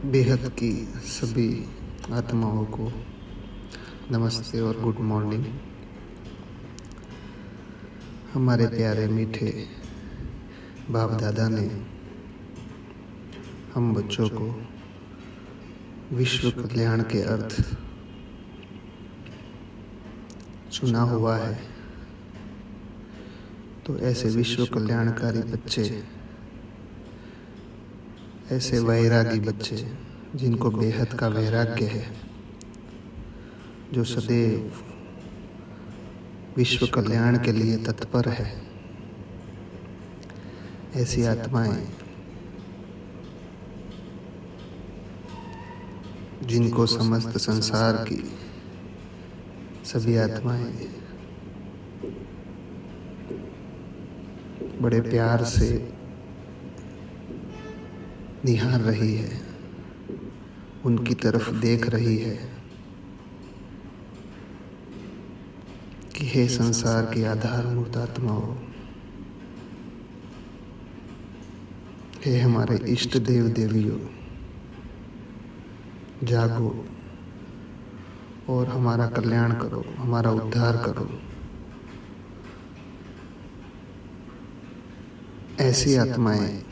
बेहद की सभी आत्माओं को नमस्ते और गुड मॉर्निंग। हमारे प्यारे मीठे बाप दादा ने हम बच्चों को विश्व कल्याण के अर्थ चुना हुआ है। तो ऐसे विश्व कल्याणकारी बच्चे, ऐसे वैरागी बच्चे जिनको बेहद का वैराग्य है, जो सदैव विश्व कल्याण के लिए तत्पर है, ऐसी आत्माएं जिनको समस्त संसार की सभी आत्माएं बड़े प्यार से निहार रही है, उनकी तरफ देख रही है कि हे संसार की आधारभूत आत्माओं, हे हमारे इष्ट देव देवियों, जागो और हमारा कल्याण करो, हमारा उद्धार करो। ऐसी आत्माएं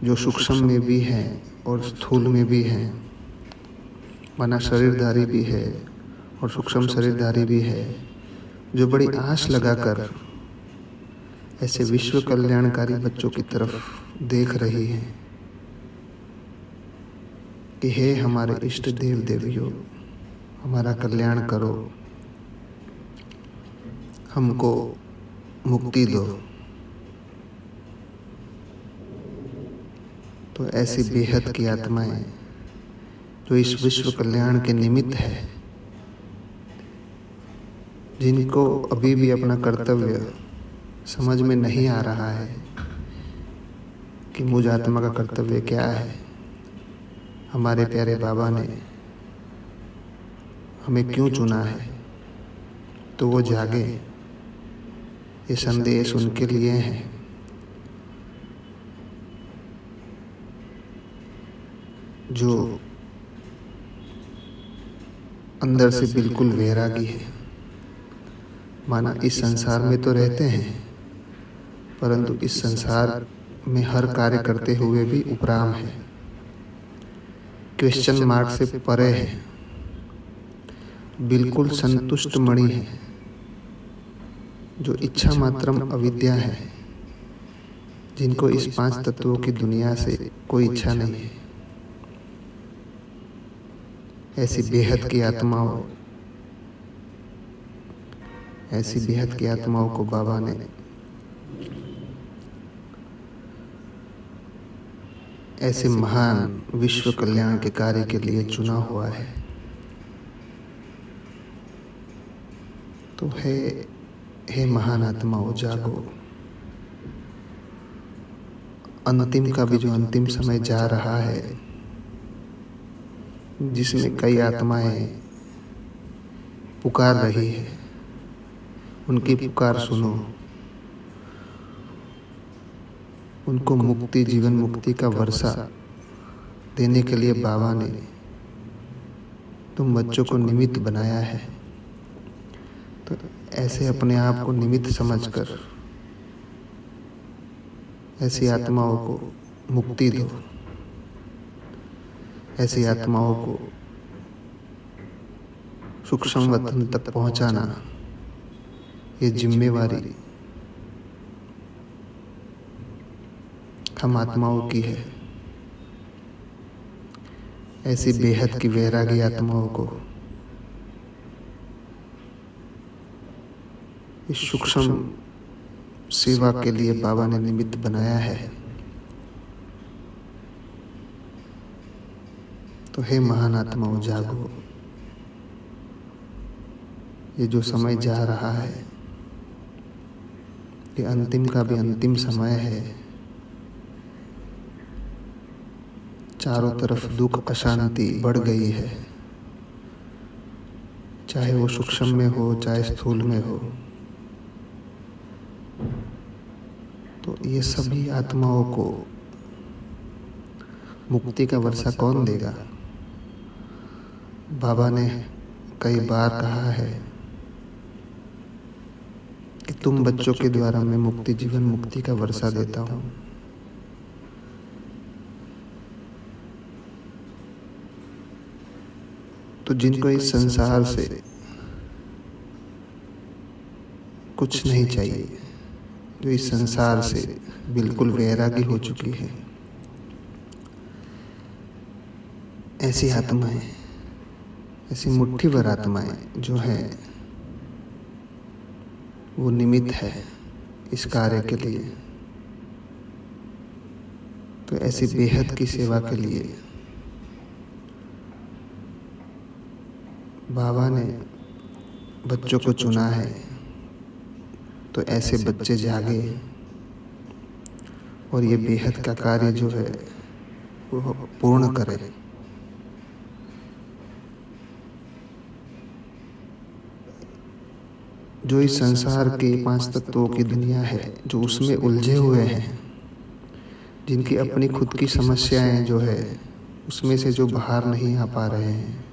जो सूक्ष्म में भी हैं और स्थूल में भी हैं, माना शरीरधारी भी है और सूक्ष्म शरीरधारी भी है, जो बड़ी आस लगाकर ऐसे विश्व कल्याणकारी बच्चों की तरफ देख रही हैं कि हे हमारे इष्ट देव देवियों, हमारा कल्याण करो, हमको मुक्ति दो। तो ऐसी बेहद की आत्माएं जो इस विश्व कल्याण के निमित्त है, जिनको अभी भी अपना कर्तव्य समझ में नहीं आ रहा है कि मुझ आत्मा का कर्तव्य क्या है, हमारे प्यारे बाबा ने हमें क्यों चुना है, तो वो जागे। ये संदेश उनके लिए है जो अंदर से बिल्कुल वैरागी है। माना इस संसार में तो रहते हैं, परंतु इस संसार में हर कार्य करते हुए भी उपराम है, क्वेश्चन मार्क से परे है, बिल्कुल संतुष्ट मणि है, जो इच्छा मात्रम अविद्या है, जिनको इस पांच तत्वों की दुनिया से कोई इच्छा नहीं है। ऐसी बेहद की आत्माओं, ऐसी बेहद की आत्माओं को बाबा ने ऐसे महान विश्व कल्याण के कार्य के लिए चुना हुआ है। तो हे महान आत्माओं, जागो। अंतिम का भी जो अंतिम समय जा रहा है, जिसमें कई आत्माएं पुकार रही है, उनकी पुकार सुनो। उनको मुक्ति, जीवन मुक्ति का वर्षा देने के लिए बाबा ने तुम बच्चों को निमित्त बनाया है। तो ऐसे अपने आप को निमित्त समझकर ऐसी आत्माओं को मुक्ति दो, ऐसी आत्माओं को सूक्ष्म वतन तक पहुंचाना, ये जिम्मेवारी हम आत्माओं की है। ऐसी बेहद की वैरागी आत्माओं को इस सूक्ष्म सेवा के लिए बाबा ने निमित्त बनाया है। तो हे महान आत्माओं, जागो। ये जो समय जा रहा है, ये अंतिम का भी अंतिम समय है। चारों तरफ दुख, अशांति बढ़ गई है, चाहे वो सूक्ष्म में हो, चाहे स्थूल में हो। तो ये सभी आत्माओं को मुक्ति का वर्षा कौन देगा? बाबा ने कई बार कहा है कि तुम बच्चों के द्वारा मैं मुक्ति, जीवन मुक्ति का वर्षा देता हूँ। तो जिनको इस संसार से कुछ नहीं चाहिए, जो इस संसार से बिल्कुल वैरागी हो चुकी है, ऐसी आत्माएं, ऐसी मुट्ठी भर आत्माएं जो है वो निमित्त है इस कार्य के लिए। तो ऐसी बेहद की सेवा के लिए बाबा ने बच्चों को चुना है। तो ऐसे बच्चे जागे और ये बेहद का कार्य जो है वो पूर्ण करें। जो इस संसार के 5 तत्वों की दुनिया है, जो उसमें उलझे हुए हैं, जिनकी अपनी खुद की समस्याएं जो है उसमें से जो बाहर नहीं आ पा रहे हैं,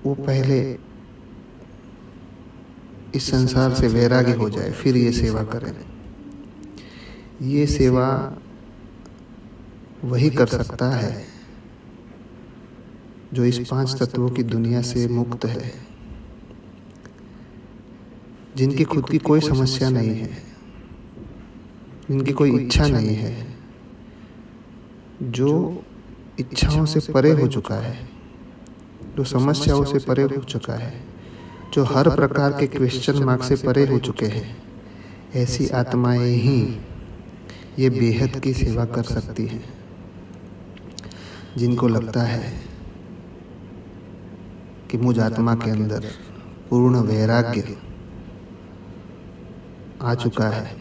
वो पहले इस संसार से वैरागी हो जाए, फिर ये सेवा करें। ये सेवा वही कर सकता है जो इस 5 तत्वों की दुनिया से मुक्त है, जिनकी खुद की कोई समस्या नहीं है, जिनकी कोई इच्छा नहीं है, जो इच्छाओं से परे हो चुका है, जो समस्याओं से परे हो चुका है, जो हर प्रकार के क्वेश्चन मार्क से परे हो चुके हैं। ऐसी आत्माएं ही ये बेहद की सेवा कर सकती हैं। जिनको लगता है कि मुझ आत्मा के अंदर पूर्ण वैराग्य आ चुका है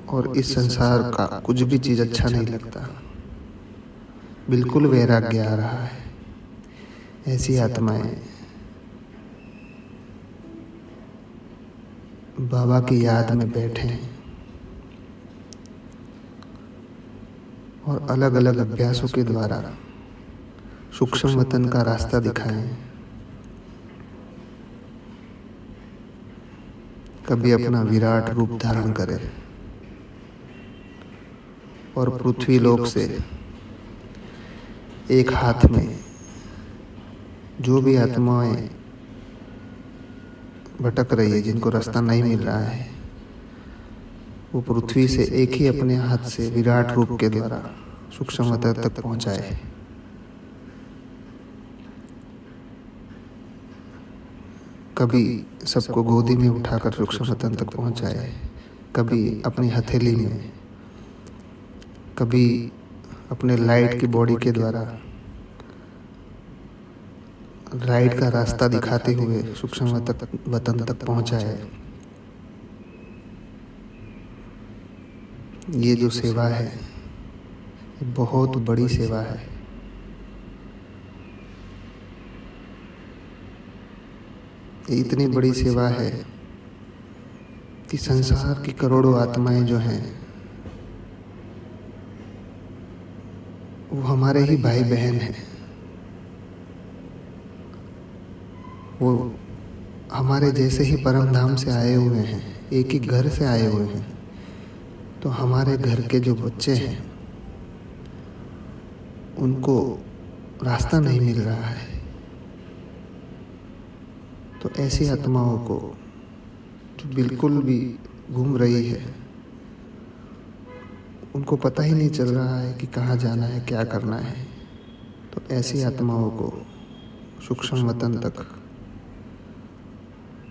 और इस संसार का कुछ भी चीज़ अच्छा नहीं लगता, बिल्कुल वैराग्य आ रहा है, ऐसी आत्माएं बाबा की याद में बैठें और अलग अलग अभ्यासों के द्वारा सूक्ष्म वतन का रास्ता दिखाएं। कभी अपना विराट रूप धारण करें और पृथ्वी लोक से एक हाथ में जो भी आत्माएं भटक रही है, जिनको रास्ता नहीं मिल रहा है, वो पृथ्वी से एक ही अपने हाथ से विराट रूप के द्वारा सूक्ष्म वतन तक पहुंचाए। कभी सबको गोदी में उठाकर सूक्ष्म वतन तक पहुंचाए, कभी अपनी हथेली में, कभी अपने लाइट की बॉडी के द्वारा लाइट का रास्ता दिखाते हुए सूक्ष्म वतन तक पहुंचाए। ये जो सेवा है बहुत बड़ी सेवा है। ये इतनी बड़ी सेवा है कि संसार की करोड़ों आत्माएं जो हैं वो हमारे ही भाई बहन हैं, वो हमारे जैसे ही परम धाम से आए हुए हैं, एक ही घर से आए हुए हैं। तो हमारे घर के जो बच्चे हैं उनको रास्ता नहीं मिल रहा है। तो ऐसी आत्माओं को जो बिल्कुल भी घूम रही है, उनको पता ही नहीं चल रहा है कि कहाँ जाना है, क्या करना है, तो ऐसी आत्माओं को सूक्ष्म वतन तक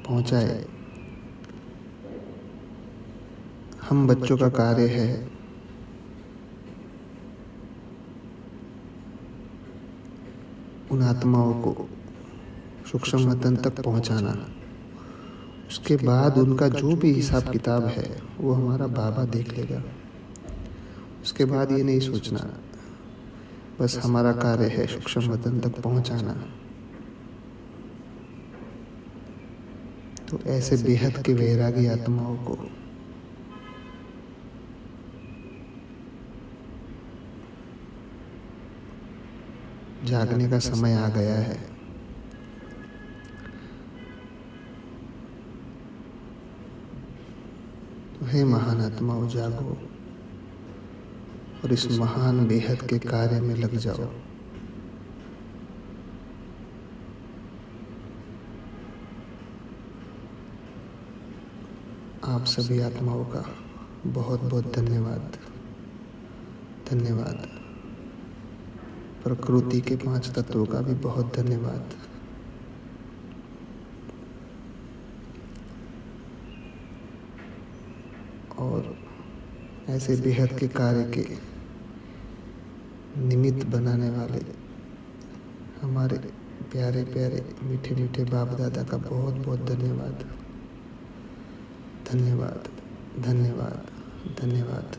पहुँचाए। हम बच्चों का कार्य है उन आत्माओं को सूक्ष्म वतन तक पहुंचाना। उसके बाद उनका जो भी हिसाब किताब है वो हमारा बाबा देख लेगा। उसके बाद ये नहीं सोचना, बस हमारा कार्य है सूक्ष्म वतन तक पहुंचाना। तो ऐसे बेहद के वैरागी आत्माओं को जागने का समय आ गया है। तो हे महान आत्माओं, जागो और इस महान बेहद के कार्य में लग जाओ। आप सभी आत्माओं का बहुत बहुत धन्यवाद। धन्यवाद। प्रकृति के 5 तत्वों का भी बहुत धन्यवाद। और ऐसे बेहद के कार्य के निमित्त बनाने वाले हमारे प्यारे प्यारे मीठे मीठे बाप दादा का बहुत बहुत धन्यवाद। धन्यवाद, धन्यवाद, धन्यवाद।